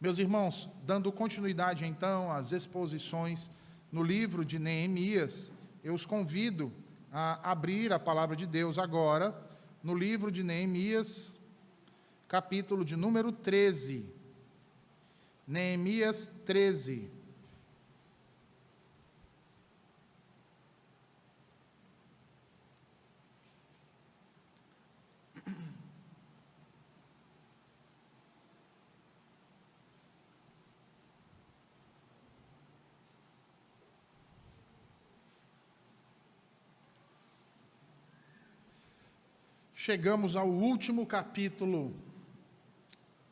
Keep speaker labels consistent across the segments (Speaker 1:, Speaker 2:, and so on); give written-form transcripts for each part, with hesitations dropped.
Speaker 1: Meus irmãos, dando continuidade então às exposições no livro de Neemias, eu os convido a abrir a palavra de Deus agora, no livro de Neemias, capítulo de número 13. Neemias 13. Chegamos ao último capítulo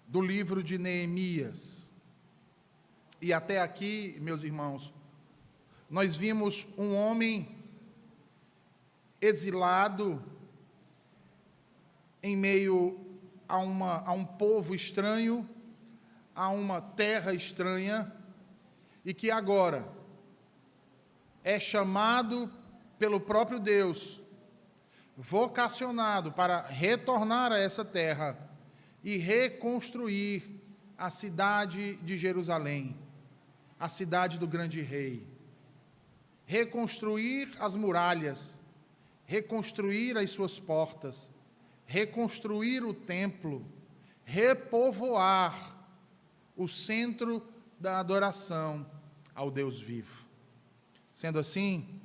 Speaker 1: do livro de Neemias. E até aqui, meus irmãos, nós vimos um homem exilado em meio a um povo estranho, a uma terra estranha, e que agora é chamado pelo próprio Deus, vocacionado para retornar a essa terra e reconstruir a cidade de Jerusalém, a cidade do grande rei. Reconstruir as muralhas, reconstruir as suas portas, reconstruir o templo, repovoar o centro da adoração ao Deus vivo. Sendo assim,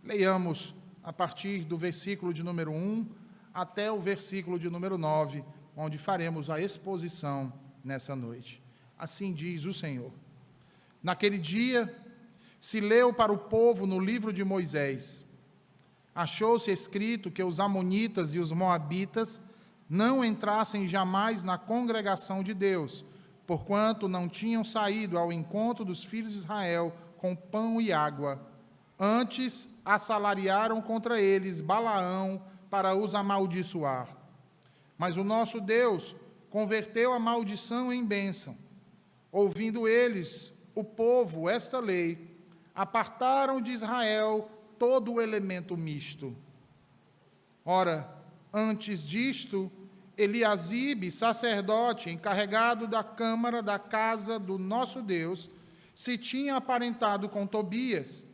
Speaker 1: leiamos a partir do versículo de número 1 até o versículo de número 9, onde faremos a exposição nessa noite. Assim diz o Senhor. Naquele dia, se leu para o povo no livro de Moisés. Achou-se escrito que os amonitas e os moabitas não entrassem jamais na congregação de Deus, porquanto não tinham saído ao encontro dos filhos de Israel com pão e água. Antes, assalariaram contra eles Balaão para os amaldiçoar. Mas o nosso Deus converteu a maldição em bênção. Ouvindo eles, o povo, esta lei, apartaram de Israel todo o elemento misto. Ora, antes disto, Eliasibe, sacerdote, encarregado da câmara da casa do nosso Deus, se tinha aparentado com Tobias,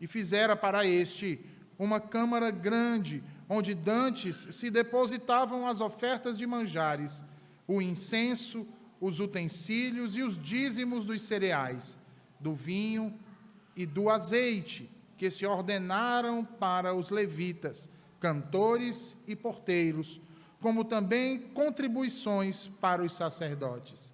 Speaker 1: e fizera para este uma câmara grande, onde dantes se depositavam as ofertas de manjares, o incenso, os utensílios e os dízimos dos cereais, do vinho e do azeite, que se ordenaram para os levitas, cantores e porteiros, como também contribuições para os sacerdotes.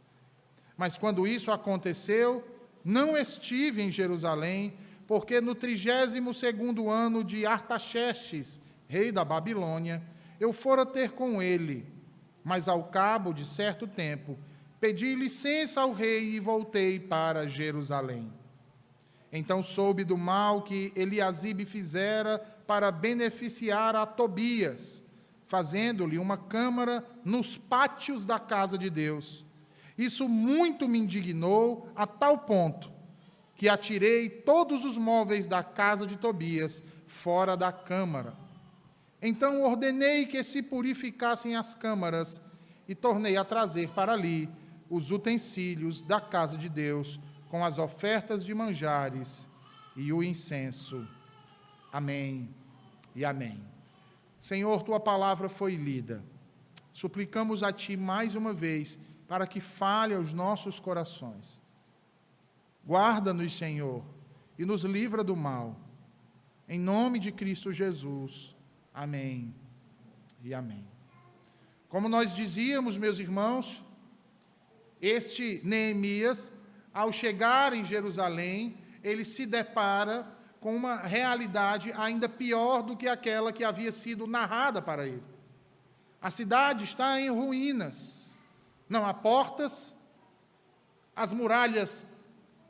Speaker 1: Mas quando isso aconteceu, não estive em Jerusalém, porque no 32º ano de Artaxerxes, rei da Babilônia, eu fora ter com ele, mas ao cabo de certo tempo, pedi licença ao rei e voltei para Jerusalém. Então soube do mal que Eliasibe fizera para beneficiar a Tobias, fazendo-lhe uma câmara nos pátios da casa de Deus. Isso muito me indignou a tal ponto que atirei todos os móveis da casa de Tobias fora da câmara. Então ordenei que se purificassem as câmaras e tornei a trazer para ali os utensílios da casa de Deus, com as ofertas de manjares e o incenso. Amém e amém. Senhor, tua palavra foi lida. Suplicamos a ti mais uma vez para que fale aos nossos corações. Guarda-nos, Senhor, e nos livra do mal. Em nome de Cristo Jesus. Amém e amém. Como nós dizíamos, meus irmãos, este Neemias, ao chegar em Jerusalém, ele se depara com uma realidade ainda pior do que aquela que havia sido narrada para ele. A cidade está em ruínas, não há portas, as muralhas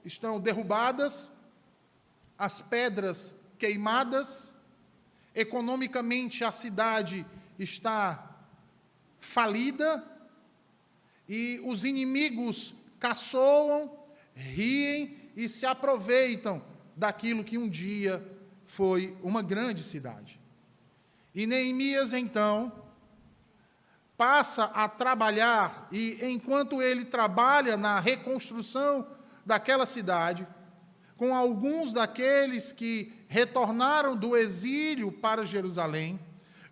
Speaker 1: estão derrubadas, as pedras queimadas, economicamente a cidade está falida e os inimigos caçoam, riem e se aproveitam daquilo que um dia foi uma grande cidade. E Neemias, então, passa a trabalhar, e enquanto ele trabalha na reconstrução daquela cidade, com alguns daqueles que retornaram do exílio para Jerusalém,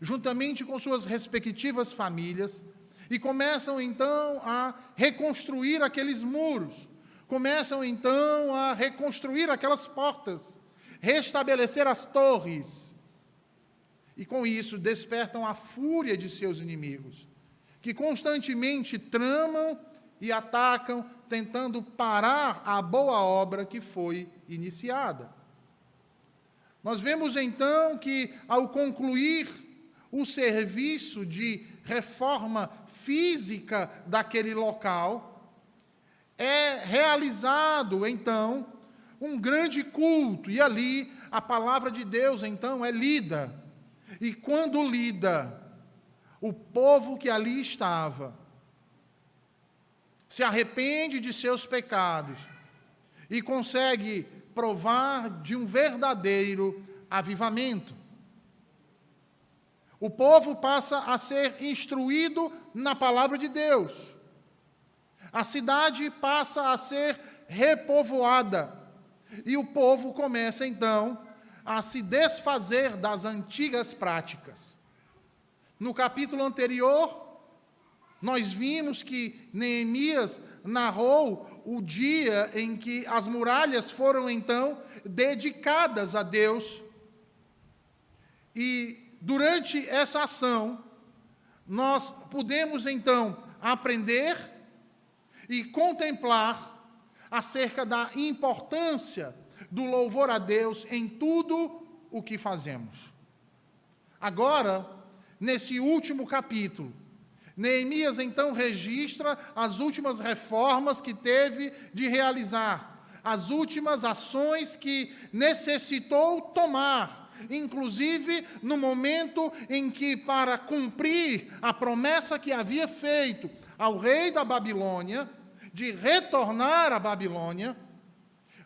Speaker 1: juntamente com suas respectivas famílias, e começam então a reconstruir aqueles muros, começam então a reconstruir aquelas portas, restabelecer as torres, e com isso despertam a fúria de seus inimigos, que constantemente tramam e atacam, tentando parar a boa obra que foi iniciada. Nós vemos então que, ao concluir o serviço de reforma física daquele local, é realizado então um grande culto, e ali a palavra de Deus então é lida. E quando lida, o povo que ali estava se arrepende de seus pecados e consegue provar de um verdadeiro avivamento. O povo passa a ser instruído na palavra de Deus. A cidade passa a ser repovoada. E o povo começa, então, a se desfazer das antigas práticas. No capítulo anterior, nós vimos que Neemias narrou o dia em que as muralhas foram, então, dedicadas a Deus. E durante essa ação, nós pudemos, então, aprender e contemplar acerca da importância do louvor a Deus em tudo o que fazemos. Agora, nesse último capítulo, Neemias então registra as últimas reformas que teve de realizar, as últimas ações que necessitou tomar, inclusive no momento em que, para cumprir a promessa que havia feito ao rei da Babilônia, de retornar à Babilônia,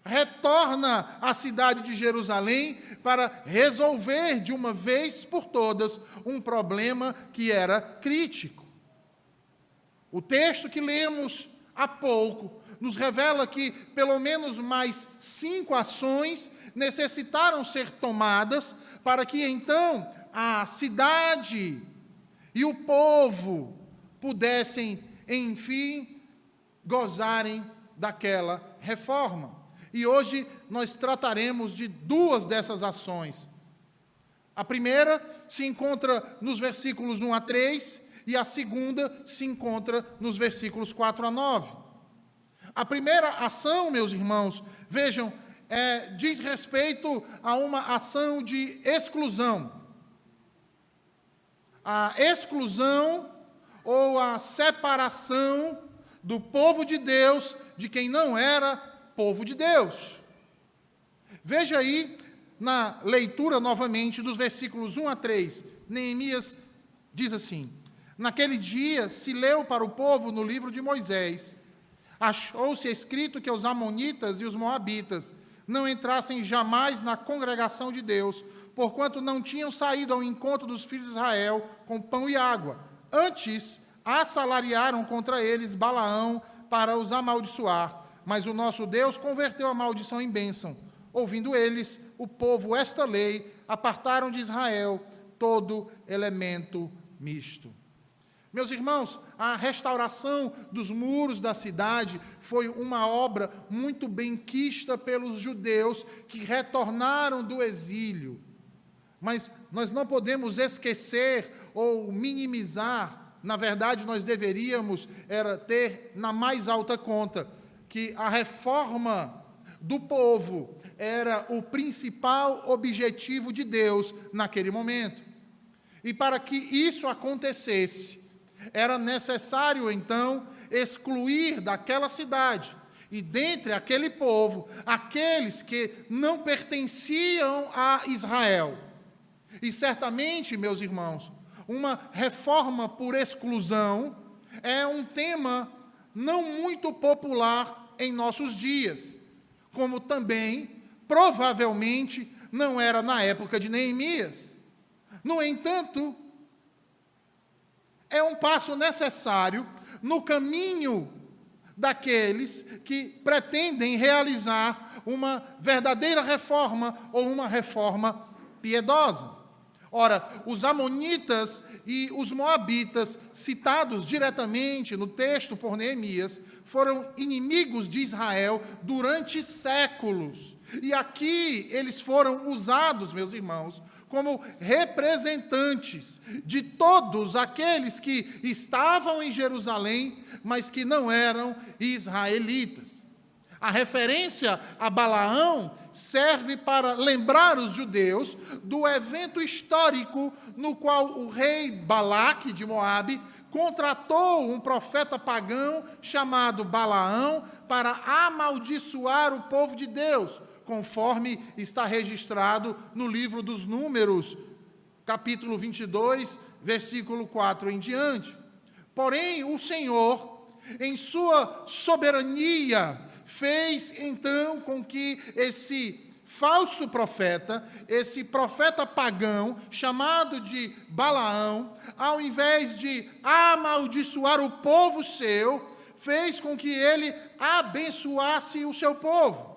Speaker 1: retorna à cidade de Jerusalém para resolver de uma vez por todas um problema que era crítico. O texto que lemos há pouco nos revela que pelo menos mais 5 ações necessitaram ser tomadas para que então a cidade e o povo pudessem, enfim, gozarem daquela reforma. E hoje nós trataremos de 2 dessas ações. A primeira se encontra nos versículos 1 a 3, e a segunda se encontra nos versículos 4 a 9. A primeira ação, meus irmãos, vejam, diz respeito a uma ação de exclusão. A exclusão ou a separação do povo de Deus de quem não era povo de Deus. Veja aí, na leitura novamente dos versículos 1 a 3, Neemias diz assim: naquele dia se leu para o povo no livro de Moisés, achou-se escrito que os amonitas e os moabitas não entrassem jamais na congregação de Deus, porquanto não tinham saído ao encontro dos filhos de Israel com pão e água. Antes, assalariaram contra eles Balaão para os amaldiçoar, mas o nosso Deus converteu a maldição em bênção. Ouvindo eles, o povo, esta lei, apartaram de Israel todo elemento misto. Meus irmãos, a restauração dos muros da cidade foi uma obra muito bem quista pelos judeus que retornaram do exílio. Mas nós não podemos esquecer ou minimizar, na verdade nós deveríamos ter na mais alta conta, que a reforma do povo era o principal objetivo de Deus naquele momento. E para que isso acontecesse, era necessário, então, excluir daquela cidade e dentre aquele povo, aqueles que não pertenciam a Israel. E certamente, meus irmãos, uma reforma por exclusão é um tema não muito popular em nossos dias, como também, provavelmente, não era na época de Neemias. No entanto, É um passo necessário no caminho daqueles que pretendem realizar uma verdadeira reforma ou uma reforma piedosa. Ora, os amonitas e os moabitas, citados diretamente no texto por Neemias, foram inimigos de Israel durante séculos. E aqui eles foram usados, meus irmãos, como representantes de todos aqueles que estavam em Jerusalém, mas que não eram israelitas. A referência a Balaão serve para lembrar os judeus do evento histórico no qual o rei Balaque de Moabe contratou um profeta pagão chamado Balaão para amaldiçoar o povo de Deus, conforme está registrado no livro dos Números, capítulo 22, versículo 4 em diante. Porém, o Senhor, em sua soberania, fez então com que esse falso profeta, esse profeta pagão, chamado de Balaão, ao invés de amaldiçoar o povo seu, fez com que ele abençoasse o seu povo.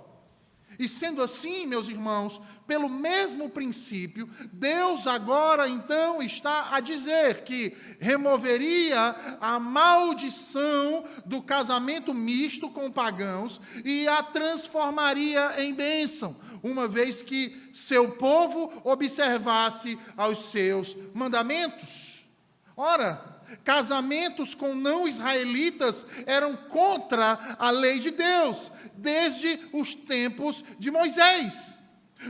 Speaker 1: E sendo assim, meus irmãos, pelo mesmo princípio, Deus agora então está a dizer que removeria a maldição do casamento misto com pagãos e a transformaria em bênção, uma vez que seu povo observasse aos seus mandamentos. Ora, casamentos com não-israelitas eram contra a lei de Deus, desde os tempos de Moisés.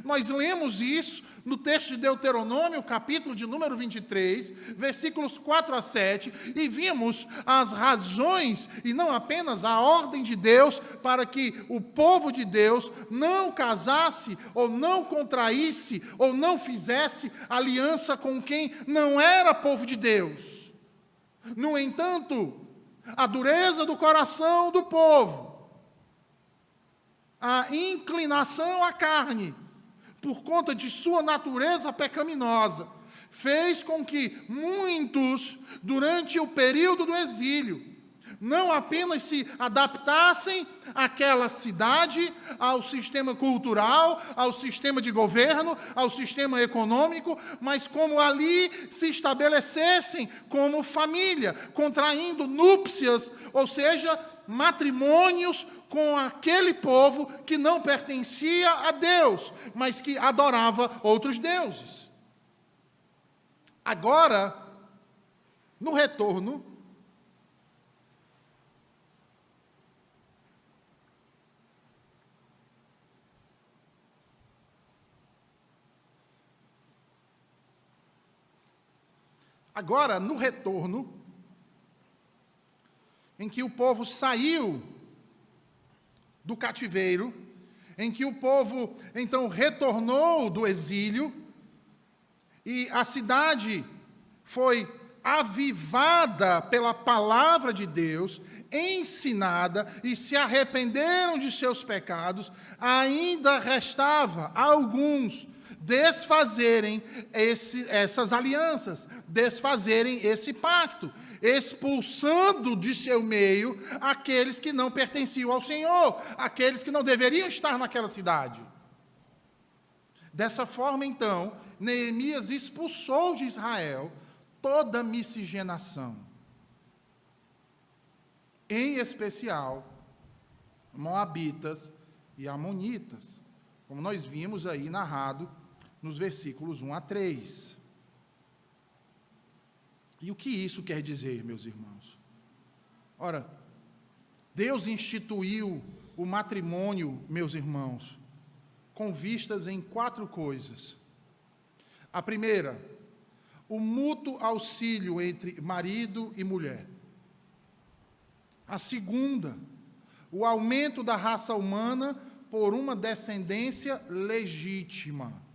Speaker 1: Nós lemos isso no texto de Deuteronômio, capítulo de número 23, versículos 4 a 7, e vimos as razões, e não apenas a ordem de Deus, para que o povo de Deus não casasse, ou não contraísse, ou não fizesse aliança com quem não era povo de Deus. No entanto, a dureza do coração do povo, a inclinação à carne, por conta de sua natureza pecaminosa, fez com que muitos, durante o período do exílio, não apenas se adaptassem àquela cidade, ao sistema cultural, ao sistema de governo, ao sistema econômico, mas como ali se estabelecessem como família, contraindo núpcias, ou seja, matrimônios com aquele povo que não pertencia a Deus, mas que adorava outros deuses. Agora, no retorno, em que o povo saiu do cativeiro, em que o povo então retornou do exílio, e a cidade foi avivada pela palavra de Deus, ensinada, e se arrependeram de seus pecados, ainda restava a alguns desfazerem essas alianças, desfazerem esse pacto, expulsando de seu meio aqueles que não pertenciam ao Senhor, aqueles que não deveriam estar naquela cidade. Dessa forma, então, Neemias expulsou de Israel toda miscigenação, em especial moabitas e amonitas, como nós vimos aí narrado nos versículos 1 a 3. E o que isso quer dizer, meus irmãos? Ora, Deus instituiu o matrimônio, meus irmãos, com vistas em 4 coisas. A primeira, o mútuo auxílio entre marido e mulher. A segunda, o aumento da raça humana por uma descendência legítima.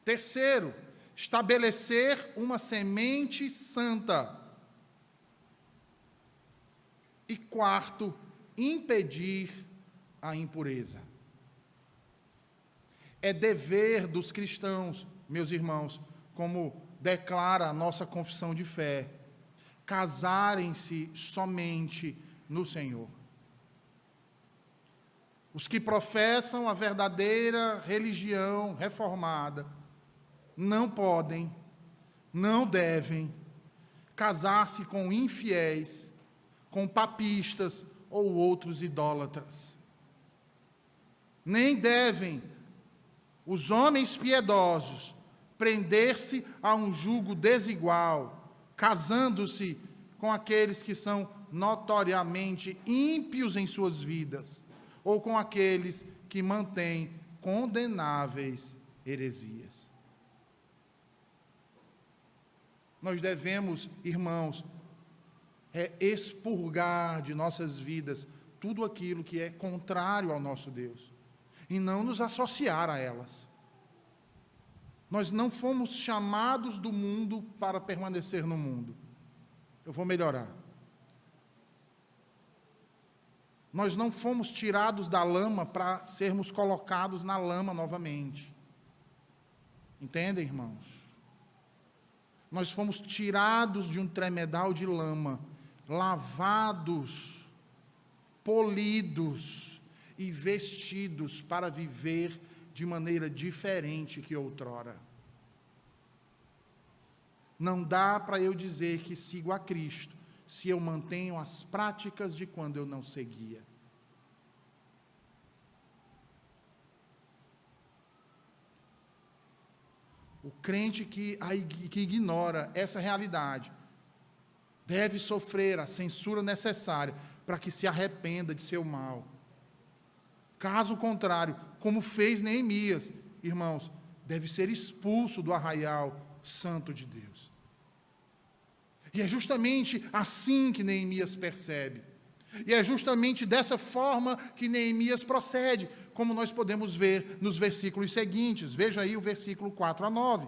Speaker 1: Terceiro, estabelecer uma semente santa. E quarto, impedir a impureza. É dever dos cristãos, meus irmãos, como declara a nossa confissão de fé: casarem-se somente no Senhor. Os que professam a verdadeira religião reformada não podem, não devem casar-se com infiéis, com papistas ou outros idólatras. Nem devem os homens piedosos prender-se a um jugo desigual, casando-se com aqueles que são notoriamente ímpios em suas vidas, ou com aqueles que mantêm condenáveis heresias. Nós devemos, irmãos, expurgar de nossas vidas tudo aquilo que é contrário ao nosso Deus, e não nos associar a elas. Nós não fomos chamados do mundo para permanecer no mundo. Eu vou melhorar. Nós não fomos tirados da lama para sermos colocados na lama novamente. Entendem, irmãos? Nós fomos tirados de um tremedal de lama, lavados, polidos e vestidos para viver de maneira diferente que outrora. Não dá para eu dizer que sigo a Cristo se eu mantenho as práticas de quando eu não seguia. O crente que ignora essa realidade deve sofrer a censura necessária para que se arrependa de seu mal. Caso contrário, como fez Neemias, irmãos, deve ser expulso do arraial santo de Deus. E é justamente assim que Neemias percebe. E é justamente dessa forma que Neemias procede, como nós podemos ver nos versículos seguintes. Veja aí o versículo 4 a 9.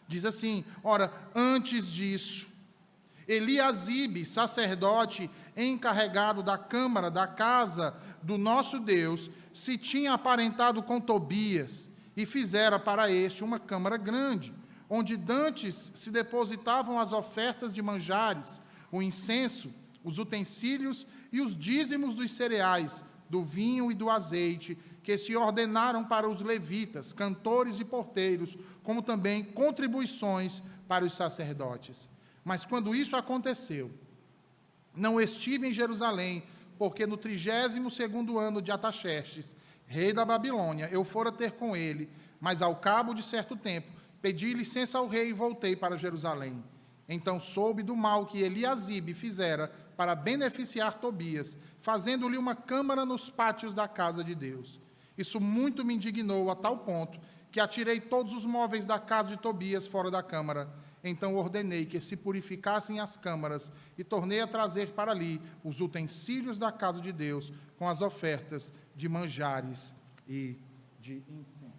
Speaker 1: Diz assim: ora, antes disso, Eliasibe, sacerdote encarregado da câmara da casa do nosso Deus, se tinha aparentado com Tobias e fizera para este uma câmara grande, onde dantes se depositavam as ofertas de manjares, o incenso, os utensílios e os dízimos dos cereais, do vinho e do azeite, que se ordenaram para os levitas, cantores e porteiros, como também contribuições para os sacerdotes. Mas quando isso aconteceu, não estive em Jerusalém, porque no 32º ano de Ataxerxes, rei da Babilônia, eu fora ter com ele, mas ao cabo de certo tempo, pedi licença ao rei e voltei para Jerusalém. Então soube do mal que Eliasibe fizera para beneficiar Tobias, fazendo-lhe uma câmara nos pátios da casa de Deus. Isso muito me indignou a tal ponto que atirei todos os móveis da casa de Tobias fora da câmara. Então ordenei que se purificassem as câmaras e tornei a trazer para ali os utensílios da casa de Deus com as ofertas de manjares e de incenso.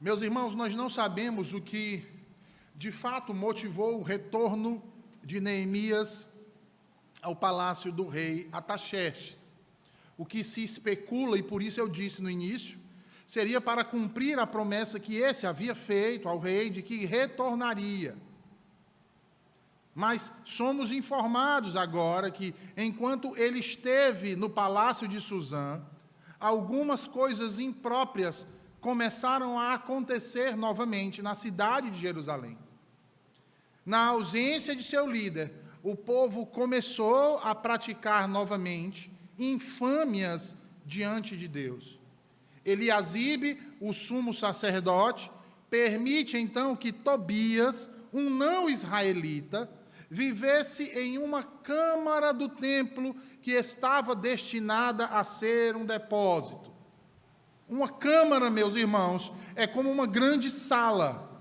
Speaker 1: Meus irmãos, nós não sabemos o que de fato motivou o retorno de Neemias ao palácio do rei Ataxerxes. O que se especula, e por isso eu disse no início, seria para cumprir a promessa que esse havia feito ao rei de que retornaria. Mas somos informados agora que, enquanto ele esteve no palácio de Suzã, algumas coisas impróprias começaram a acontecer novamente na cidade de Jerusalém. Na ausência de seu líder, o povo começou a praticar novamente infâmias diante de Deus. Eliasibe, o sumo sacerdote, permite então que Tobias, um não-israelita, vivesse em uma câmara do templo que estava destinada a ser um depósito. Uma câmara, meus irmãos, é como uma grande sala.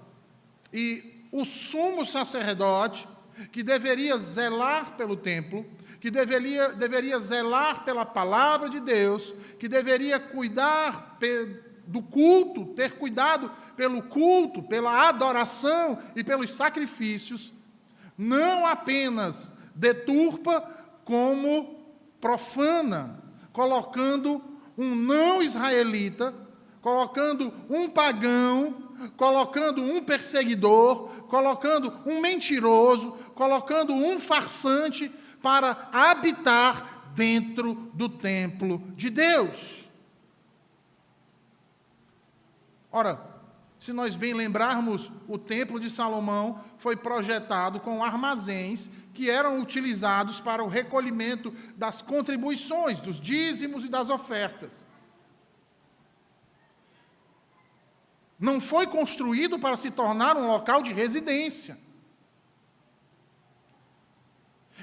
Speaker 1: E o sumo sacerdote, que deveria zelar pelo templo, que deveria zelar pela palavra de Deus, que deveria cuidar do culto, ter cuidado pelo culto, pela adoração e pelos sacrifícios, não apenas deturpa, como profana, colocando um não israelita, colocando um pagão, colocando um perseguidor, colocando um mentiroso, colocando um farsante para habitar dentro do templo de Deus. Ora, se nós bem lembrarmos, o templo de Salomão foi projetado com armazéns que eram utilizados para o recolhimento das contribuições, dos dízimos e das ofertas. Não foi construído para se tornar um local de residência.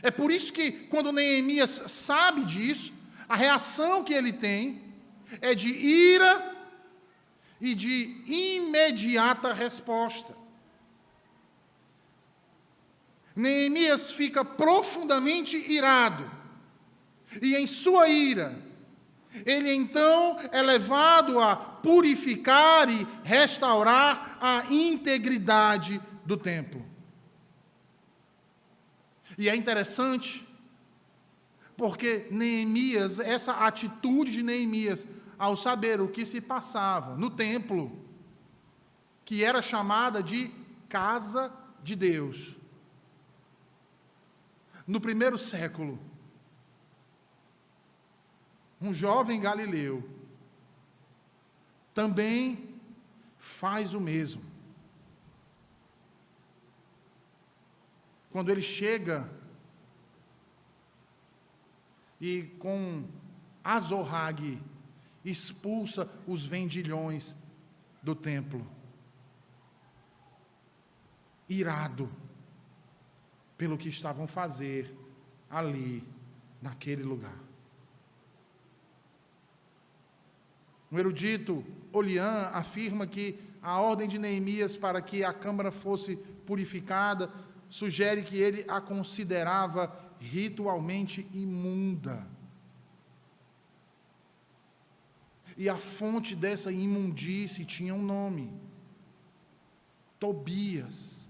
Speaker 1: É por isso que, quando Neemias sabe disso, a reação que ele tem é de ira e de imediata resposta. Neemias fica profundamente irado, e em sua ira, ele então é levado a purificar e restaurar a integridade do templo. E é interessante, porque Neemias, essa atitude de Neemias, ao saber o que se passava no templo, que era chamada de Casa de Deus, no primeiro século, um jovem galileu também faz o mesmo. Quando ele chega e com Azorrague expulsa os vendilhões do templo, irado pelo que estavam a fazer ali, naquele lugar. O erudito Olian afirma que a ordem de Neemias para que a câmara fosse purificada sugere que ele a considerava ritualmente imunda. E a fonte dessa imundície tinha um nome: Tobias,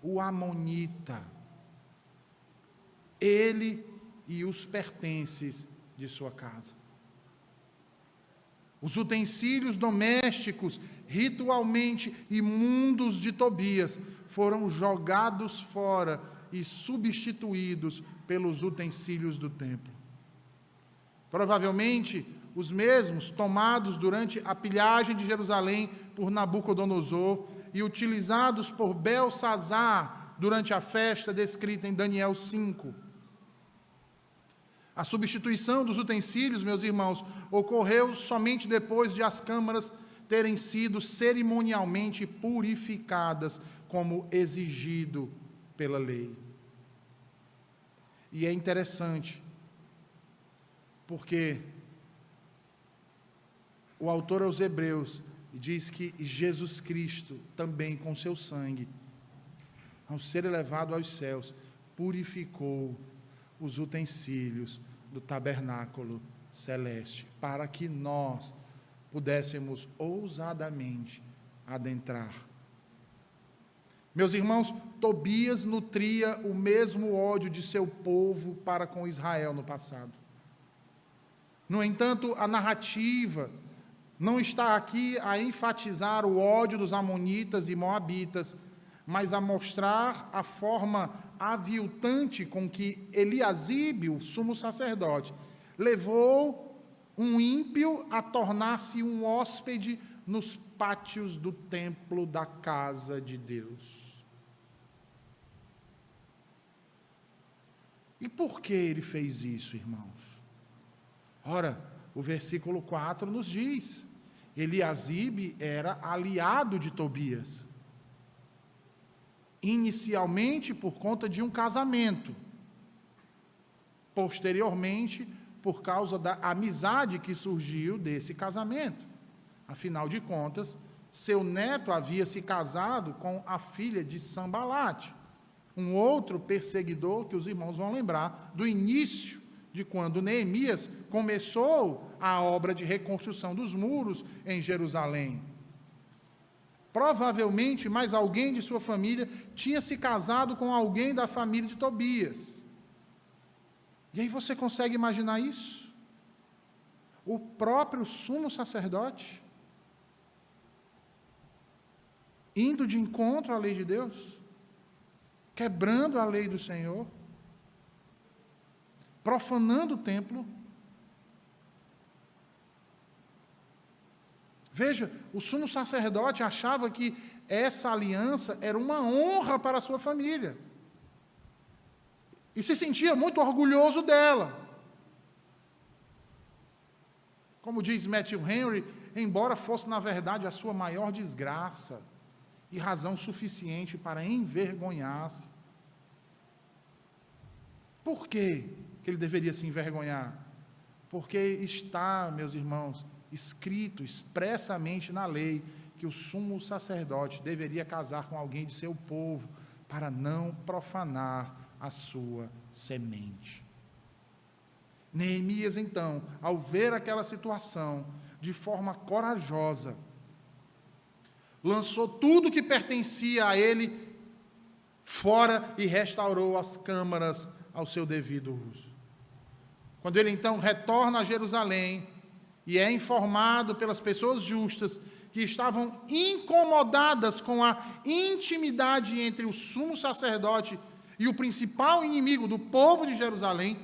Speaker 1: o amonita. Ele e os pertences de sua casa. Os utensílios domésticos ritualmente imundos de Tobias foram jogados fora e substituídos pelos utensílios do templo. Provavelmente, os mesmos tomados durante a pilhagem de Jerusalém por Nabucodonosor e utilizados por Belsazar durante a festa descrita em Daniel 5. A substituição dos utensílios, meus irmãos, ocorreu somente depois de as câmaras terem sido cerimonialmente purificadas, como exigido pela lei. E é interessante, porque o autor aos Hebreus diz que Jesus Cristo, também com seu sangue, ao ser elevado aos céus, purificou os utensílios do tabernáculo celeste, para que nós pudéssemos ousadamente adentrar. Meus irmãos, Tobias nutria o mesmo ódio de seu povo para com Israel no passado. No entanto, a narrativa não está aqui a enfatizar o ódio dos amonitas e moabitas, mas a mostrar a forma aviltante com que Eliasibe, o sumo sacerdote, levou um ímpio a tornar-se um hóspede nos pátios do templo da casa de Deus. E por que ele fez isso, irmãos? Ora, o versículo 4 nos diz: Eliasibe era aliado de Tobias, inicialmente por conta de um casamento, posteriormente por causa da amizade que surgiu desse casamento. Afinal de contas, seu neto havia se casado com a filha de Sambalate, um outro perseguidor que os irmãos vão lembrar do início de quando Neemias começou a obra de reconstrução dos muros em Jerusalém. Provavelmente, mais alguém de sua família tinha se casado com alguém da família de Tobias. E aí você consegue imaginar isso? O próprio sumo sacerdote indo de encontro à lei de Deus, quebrando a lei do Senhor, profanando o templo. Veja, o sumo sacerdote achava que essa aliança era uma honra para a sua família. E se sentia muito orgulhoso dela. Como diz Matthew Henry, embora fosse, na verdade, a sua maior desgraça e razão suficiente para envergonhar-se. Por que ele deveria se envergonhar? Porque está, meus irmãos, escrito expressamente na lei que o sumo sacerdote deveria casar com alguém de seu povo para não profanar a sua semente. Neemias, então, ao ver aquela situação, de forma corajosa, lançou tudo que pertencia a ele fora e restaurou as câmaras ao seu devido uso. Quando ele então retorna a Jerusalém e é informado pelas pessoas justas que estavam incomodadas com a intimidade entre o sumo sacerdote e o principal inimigo do povo de Jerusalém,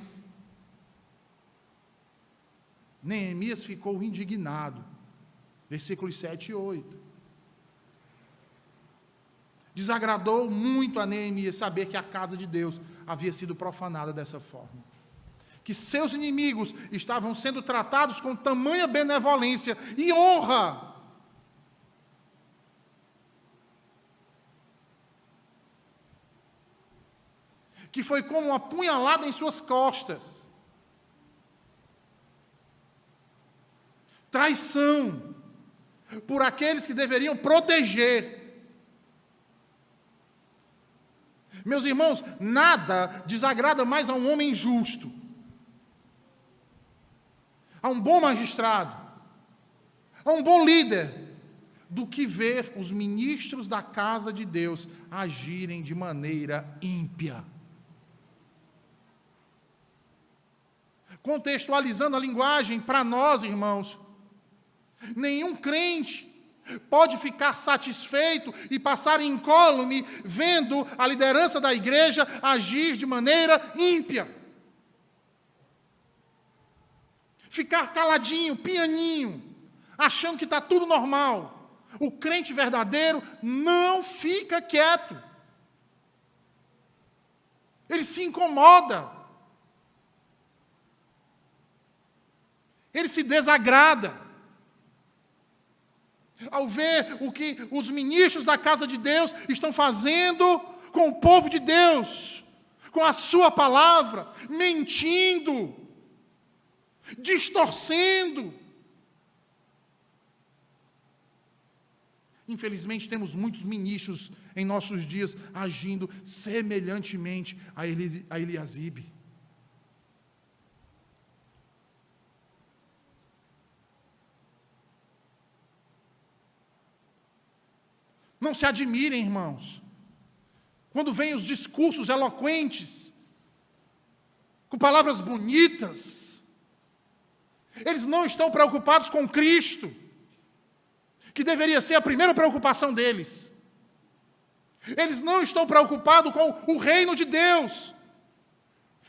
Speaker 1: Neemias ficou indignado. Versículos 7 e 8. Desagradou muito a Neemias saber que a casa de Deus havia sido profanada dessa forma. Que seus inimigos estavam sendo tratados com tamanha benevolência e honra. Que foi como uma punhalada em suas costas. Traição por aqueles que deveriam proteger. Meus irmãos, nada desagrada mais a um homem justo, a um bom magistrado, a um bom líder, do que ver os ministros da casa de Deus agirem de maneira ímpia. Contextualizando a linguagem para nós, irmãos, nenhum crente pode ficar satisfeito e passar incólume vendo a liderança da igreja agir de maneira ímpia. Ficar caladinho, pianinho, achando que está tudo normal. O crente verdadeiro não fica quieto. Ele se incomoda. Ele se desagrada ao ver o que os ministros da casa de Deus estão fazendo com o povo de Deus, com a sua palavra, mentindo, distorcendo. Infelizmente, temos muitos ministros em nossos dias agindo semelhantemente a Eliasibe. Não se admirem, irmãos, quando vêm os discursos eloquentes, com palavras bonitas. Eles não estão preocupados com Cristo, que deveria ser a primeira preocupação deles. Eles não estão preocupados com o reino de Deus,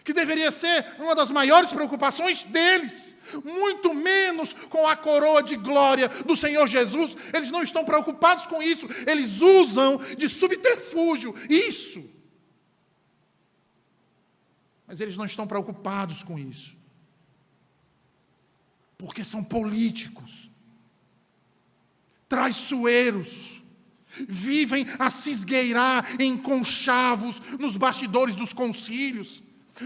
Speaker 1: que deveria ser uma das maiores preocupações deles, muito menos com a coroa de glória do Senhor Jesus. Eles não estão preocupados com isso, eles usam de subterfúgio isso. Mas eles não estão preocupados com isso, porque são políticos, traiçoeiros, vivem a se esgueirar em conchavos nos bastidores dos concílios,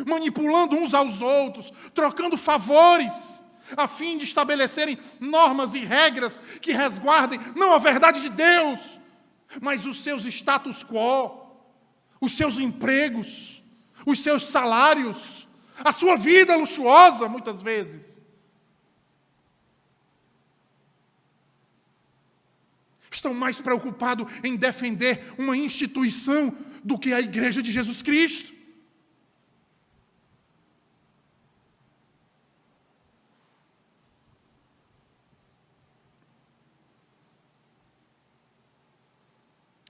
Speaker 1: manipulando uns aos outros, trocando favores, a fim de estabelecerem normas e regras que resguardem não a verdade de Deus, mas os seus status quo, os seus empregos, os seus salários, a sua vida luxuosa, muitas vezes. Estão mais preocupados em defender uma instituição do que a Igreja de Jesus Cristo.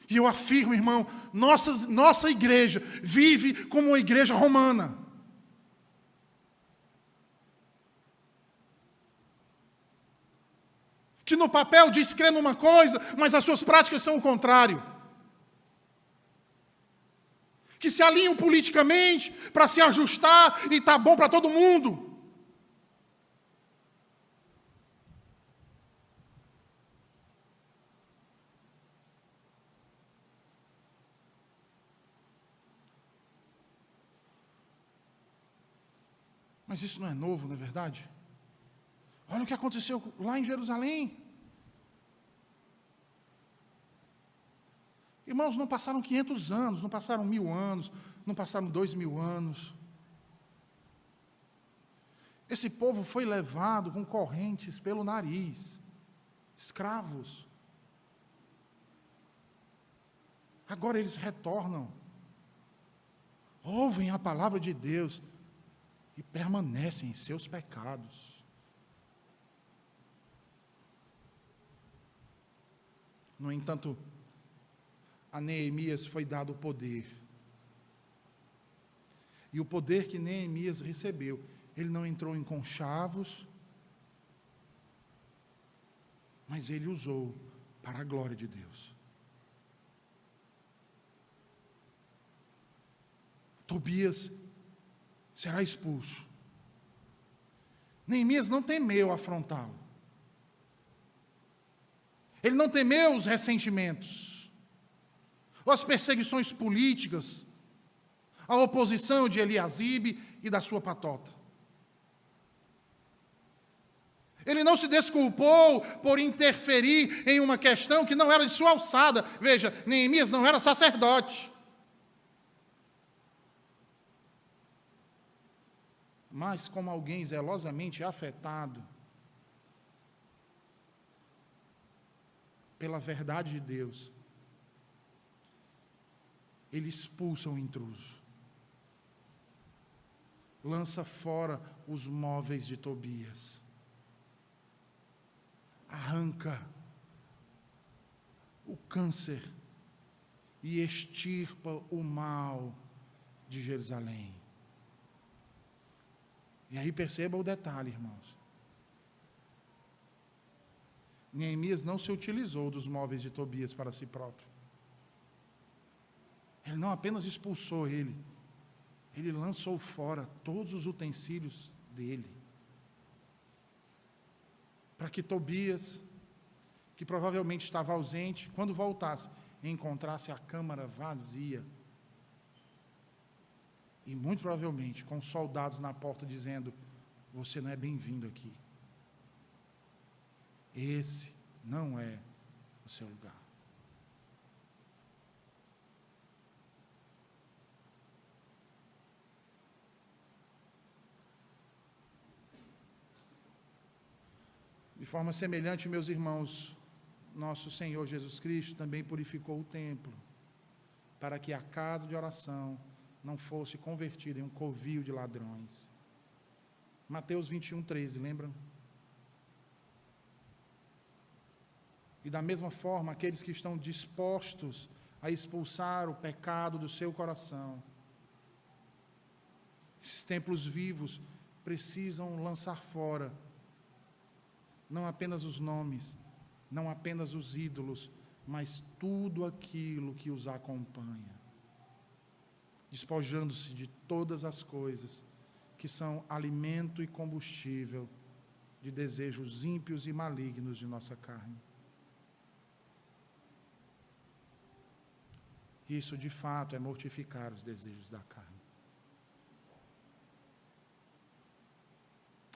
Speaker 1: E eu afirmo, irmão, nossa igreja vive como uma igreja romana. Que no papel diz crer numa coisa, mas as suas práticas são o contrário. Que se alinham politicamente para se ajustar e tá bom para todo mundo. Mas isso não é novo, não é verdade? Olha o que aconteceu lá em Jerusalém. Irmãos, não passaram 500 anos, não passaram 1000 anos, não passaram 2000 anos. Esse povo foi levado com correntes pelo nariz, escravos. Agora eles retornam, ouvem a palavra de Deus e permanecem em seus pecados. No entanto, a Neemias foi dado o poder. E o poder que Neemias recebeu, ele não entrou em conchavos, mas ele usou para a glória de Deus. Tobias será expulso. Neemias não temeu afrontá-lo. Ele não temeu os ressentimentos, ou as perseguições políticas, a oposição de Eliasibe e da sua patota. Ele não se desculpou por interferir em uma questão que não era de sua alçada. Veja, Neemias não era sacerdote. Mas como alguém zelosamente afetado pela verdade de Deus, ele expulsa o intruso, lança fora os móveis de Tobias, arranca o câncer e extirpa o mal de Jerusalém. E aí perceba o detalhe, irmãos. Neemias não se utilizou dos móveis de Tobias para si próprio. Ele não apenas expulsou ele lançou fora todos os utensílios dele. Para que Tobias, que provavelmente estava ausente, quando voltasse, encontrasse a câmara vazia. E muito provavelmente com soldados na porta dizendo: você não é bem-vindo aqui. Esse não é o seu lugar. De forma semelhante, meus irmãos, nosso Senhor Jesus Cristo também purificou o templo, para que a casa de oração não fosse convertida em um covil de ladrões. Mateus 21:13, lembram? E da mesma forma, aqueles que estão dispostos a expulsar o pecado do seu coração, esses templos vivos precisam lançar fora não apenas os nomes, não apenas os ídolos, mas tudo aquilo que os acompanha, despojando-se de todas as coisas que são alimento e combustível de desejos ímpios e malignos de nossa carne. Isso, de fato, é mortificar os desejos da carne.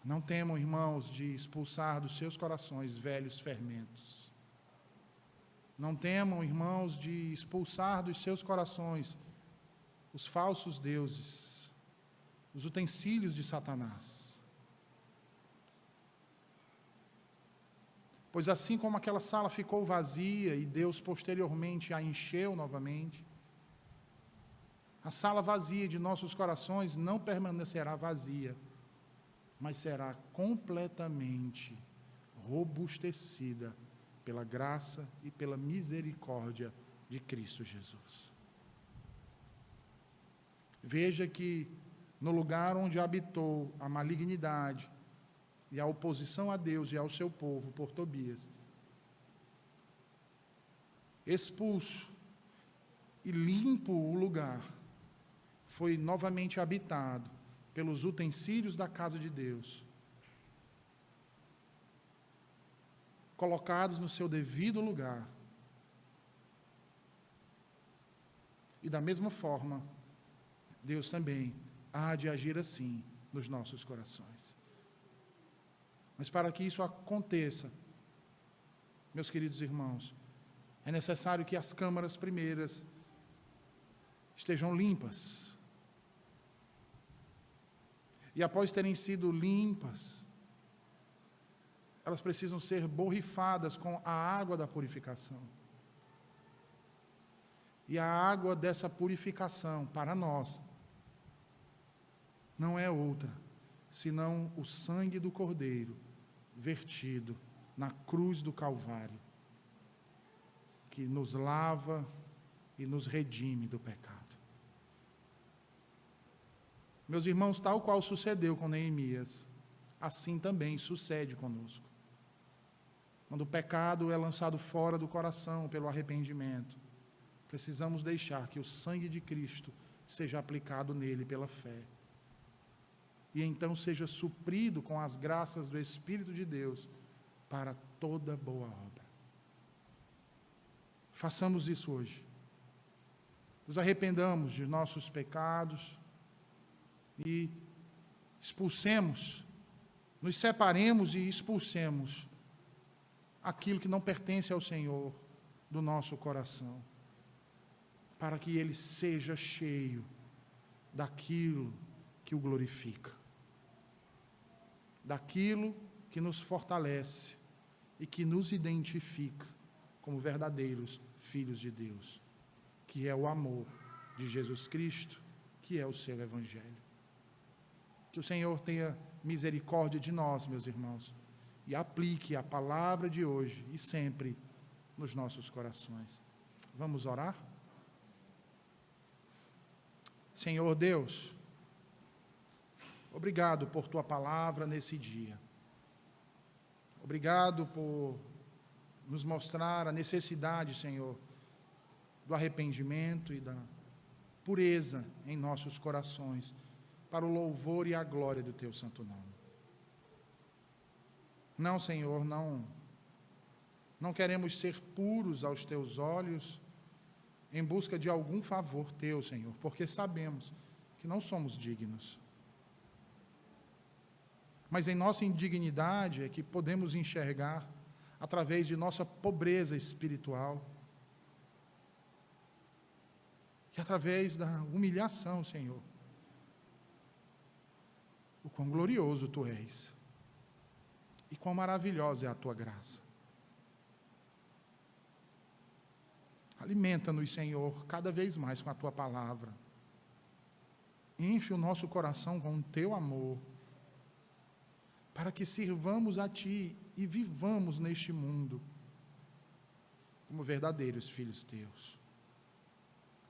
Speaker 1: Não temam, irmãos, de expulsar dos seus corações velhos fermentos. Não temam, irmãos, de expulsar dos seus corações os falsos deuses, os utensílios de Satanás. Pois assim como aquela sala ficou vazia e Deus posteriormente a encheu novamente, a sala vazia de nossos corações não permanecerá vazia, mas será completamente robustecida pela graça e pela misericórdia de Cristo Jesus. Veja que no lugar onde habitou a malignidade e a oposição a Deus e ao seu povo por Tobias, expulso e limpo o lugar, foi novamente habitado pelos utensílios da casa de Deus, colocados no seu devido lugar. E da mesma forma, Deus também há de agir assim nos nossos corações. Mas para que isso aconteça, meus queridos irmãos, é necessário que as câmaras primeiras estejam limpas. E após terem sido limpas, elas precisam ser borrifadas com a água da purificação. E a água dessa purificação, para nós, não é outra, senão o sangue do Cordeiro, vertido na cruz do Calvário, que nos lava e nos redime do pecado. Meus irmãos, tal qual sucedeu com Neemias, assim também sucede conosco. Quando o pecado é lançado fora do coração pelo arrependimento, precisamos deixar que o sangue de Cristo seja aplicado nele pela fé. E então seja suprido com as graças do Espírito de Deus para toda boa obra. Façamos isso hoje. Nos arrependamos de nossos pecados e expulsemos, nos separemos e expulsemos aquilo que não pertence ao Senhor do nosso coração, para que ele seja cheio daquilo que o glorifica, daquilo que nos fortalece e que nos identifica como verdadeiros filhos de Deus, que é o amor de Jesus Cristo, que é o seu Evangelho. Que o Senhor tenha misericórdia de nós, meus irmãos, e aplique a palavra de hoje e sempre nos nossos corações. Vamos orar? Senhor Deus, obrigado por tua palavra nesse dia. Obrigado por nos mostrar a necessidade, Senhor, do arrependimento e da pureza em nossos corações, para o louvor e a glória do teu santo nome. Não, Senhor, não queremos ser puros aos teus olhos em busca de algum favor teu, Senhor, porque sabemos que não somos dignos. Mas em nossa indignidade é que podemos enxergar, através de nossa pobreza espiritual, e através da humilhação, Senhor, o quão glorioso tu és, e quão maravilhosa é a tua graça. Alimenta-nos, Senhor, cada vez mais com a tua palavra. Enche o nosso coração com o teu amor, para que sirvamos a ti e vivamos neste mundo como verdadeiros filhos teus.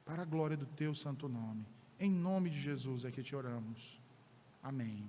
Speaker 1: Para a glória do teu santo nome. Em nome de Jesus é que te oramos. Amém.